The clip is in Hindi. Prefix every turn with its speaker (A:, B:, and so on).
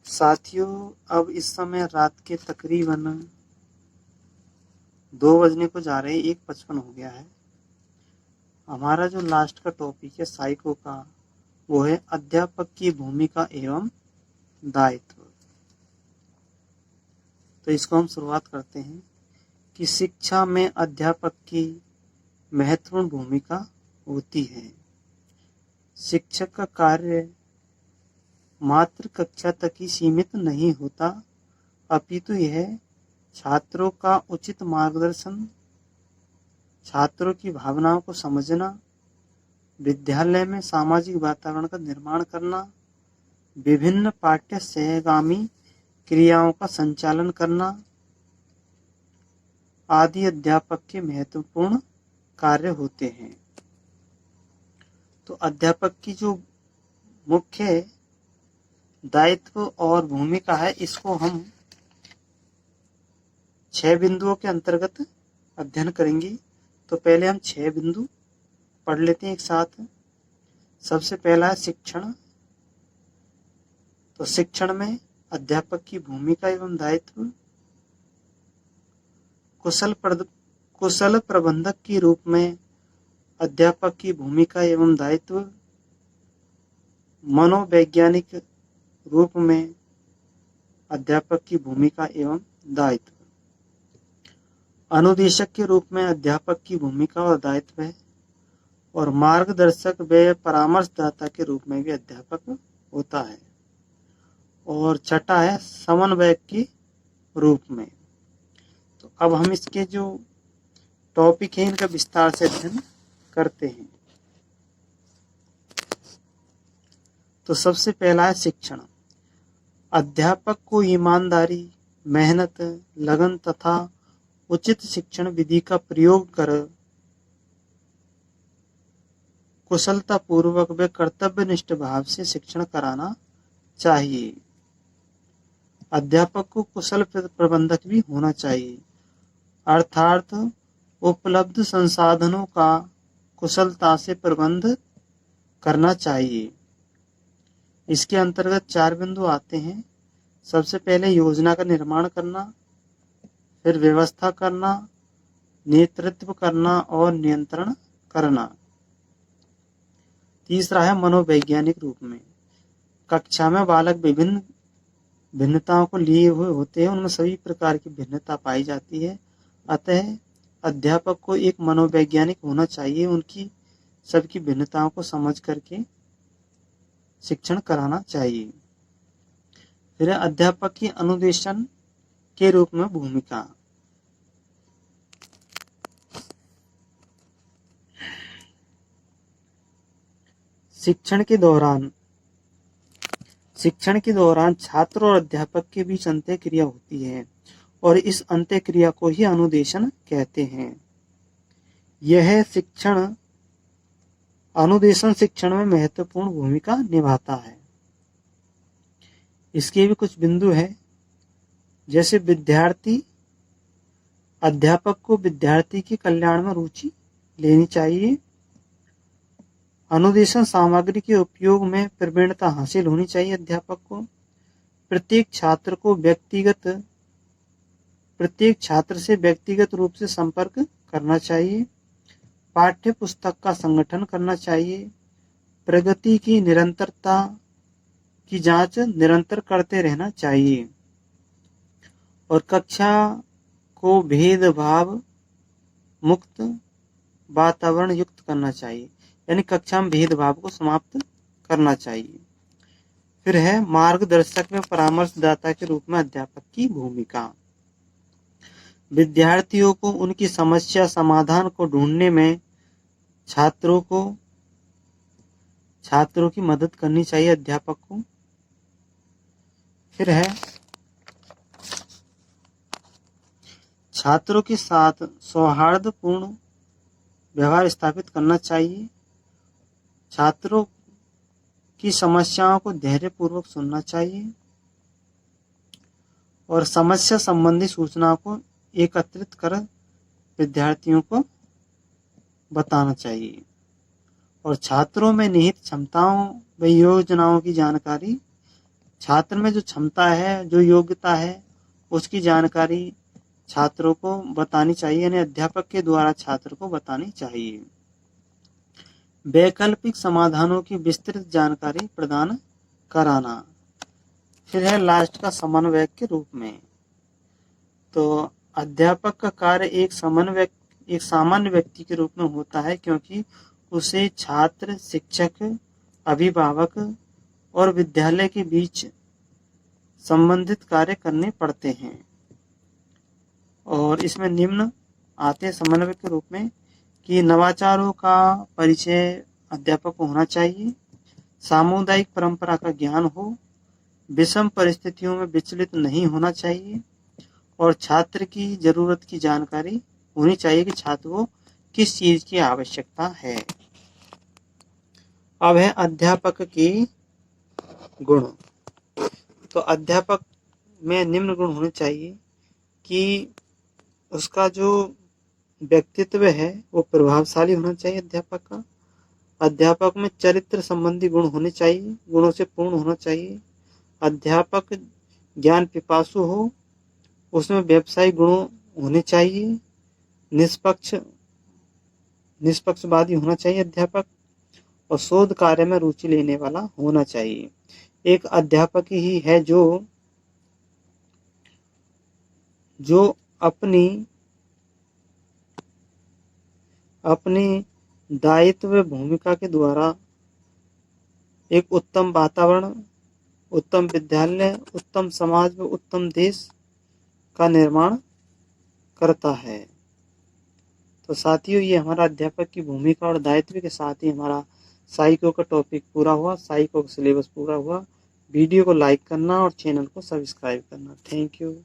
A: साथियों, अब इस समय रात के तकरीबन 2 बजने को जा रहे हैं। 1:55 हो गया है। हमारा जो लास्ट का टॉपिक है साइको का, वो है अध्यापक की भूमिका एवं दायित्व। तो इसको हम शुरुआत करते हैं कि शिक्षा में अध्यापक की महत्वपूर्ण भूमिका होती है। शिक्षक का कार्य मात्र कक्षा तक ही सीमित नहीं होता, अपितु यह छात्रों का उचित मार्गदर्शन, छात्रों की भावनाओं को समझना, विद्यालय में सामाजिक वातावरण का निर्माण करना, विभिन्न पाठ्य सहगामी क्रियाओं का संचालन करना आदि अध्यापक के महत्वपूर्ण कार्य होते हैं। तो अध्यापक की जो मुख्य दायित्व और भूमिका है, इसको हम 6 बिंदुओं के अंतर्गत अध्ययन करेंगे। तो पहले हम 6 बिंदु पढ़ लेते हैं एक साथ। सबसे पहला है शिक्षण। तो शिक्षण में अध्यापक की भूमिका एवं दायित्व। कुशल प्रबंधक के रूप में अध्यापक की भूमिका एवं दायित्व। मनोवैज्ञानिक रूप में अध्यापक की भूमिका एवं दायित्व। अनुदेशक के रूप में अध्यापक की भूमिका और दायित्व है। और मार्गदर्शक व परामर्शदाता के रूप में भी अध्यापक होता है। और छठा है समन्वयक के रूप में। तो अब हम इसके जो टॉपिक है इनका विस्तार से अध्ययन करते हैं। तो सबसे पहला है शिक्षण। अध्यापक को ईमानदारी, मेहनत, लगन तथा उचित शिक्षण विधि का प्रयोग कर कुशलता पूर्वक व कर्तव्यनिष्ठ भाव से शिक्षण कराना चाहिए। अध्यापक को कुशल प्रबंधक भी होना चाहिए, अर्थात उपलब्ध संसाधनों का कुशलता से प्रबंध करना चाहिए। इसके अंतर्गत 4 बिंदु आते हैं। सबसे पहले योजना का निर्माण करना, फिर व्यवस्था करना, नेतृत्व करना और नियंत्रण करना। तीसरा है मनोवैज्ञानिक रूप में। कक्षा में बालक विभिन्न भिन्नताओं को लिए हुए होते हैं, उनमें सभी प्रकार की भिन्नता पाई जाती है। अतः अध्यापक को एक मनोवैज्ञानिक होना चाहिए, उनकी सबकी भिन्नताओं को समझ करके शिक्षण कराना चाहिए। फिर अध्यापक की अनुदेशन के रूप में भूमिका। शिक्षण के दौरान छात्र और अध्यापक के बीच अंत्य क्रिया होती है और इस अंत्य क्रिया को ही अनुदेशन कहते हैं। यह अनुदेशन शिक्षण में महत्वपूर्ण भूमिका निभाता है। इसके भी कुछ बिंदु है, जैसे विद्यार्थी। अध्यापक को विद्यार्थी के कल्याण में रुचि लेनी चाहिए। अनुदेशन सामग्री के उपयोग में प्रवीणता हासिल होनी चाहिए अध्यापक को। प्रत्येक छात्र से व्यक्तिगत रूप से संपर्क करना चाहिए। पाठ्य पुस्तक का संगठन करना चाहिए। प्रगति की निरंतरता की जांच निरंतर करते रहना चाहिए। और कक्षा को भेदभाव मुक्त वातावरण युक्त करना चाहिए, यानी कक्षा में भेदभाव को समाप्त करना चाहिए। फिर है मार्गदर्शक में परामर्शदाता के रूप में अध्यापक की भूमिका। विद्यार्थियों को उनकी समस्या समाधान को ढूंढने में छात्रों की मदद करनी चाहिए अध्यापक को। फिर है छात्रों के साथ सौहार्दपूर्ण व्यवहार स्थापित करना चाहिए। छात्रों की समस्याओं को धैर्यपूर्वक सुनना चाहिए और समस्या संबंधी सूचनाओं को एकत्रित कर विद्यार्थियों को बताना चाहिए। और छात्रों में निहित क्षमताओं व योजनाओं की जानकारी छात्र में जो क्षमता है, जो योग्यता है, उसकी जानकारी छात्रों को बतानी चाहिए, यानी अध्यापक के द्वारा छात्र को बतानी चाहिए। वैकल्पिक समाधानों की विस्तृत जानकारी प्रदान कराना। फिर है लास्ट का समन्वयक के रूप में। तो अध्यापक का कार्य एक सामान्य व्यक्ति के रूप में होता है, क्योंकि उसे छात्र, शिक्षक, अभिभावक और विद्यालय के बीच संबंधित कार्य करने पड़ते हैं। और इसमें निम्न आते हैं समन्वयक के रूप में कि नवाचारों का परिचय अध्यापक को होना चाहिए, सामुदायिक परंपरा का ज्ञान हो, विषम परिस्थितियों में विचलित नहीं होना चाहिए और छात्र की जरूरत की जानकारी होनी चाहिए कि छात्र को किस चीज की आवश्यकता है। अब है अध्यापक की गुण। तो अध्यापक में निम्न गुण होने चाहिए कि उसका जो व्यक्तित्व है वो प्रभावशाली होना चाहिए अध्यापक का। अध्यापक में चरित्र संबंधी गुण होने चाहिए, गुणों से पूर्ण होना चाहिए। अध्यापक ज्ञान पिपासु हो, उसमें व्यवसायिक गुण होने चाहिए। निष्पक्षवादी होना चाहिए अध्यापक, और शोध कार्य में रुचि लेने वाला होना चाहिए। एक अध्यापक ही है जो अपनी दायित्व भूमिका के द्वारा एक उत्तम वातावरण, उत्तम विद्यालय, उत्तम समाज व उत्तम देश का निर्माण करता है। तो साथियों, ये हमारा अध्यापक की भूमिका और दायित्व के साथ ही हमारा साइको का टॉपिक पूरा हुआ, साइको का सिलेबस पूरा हुआ। वीडियो को लाइक करना और चैनल को सब्सक्राइब करना। Thank you.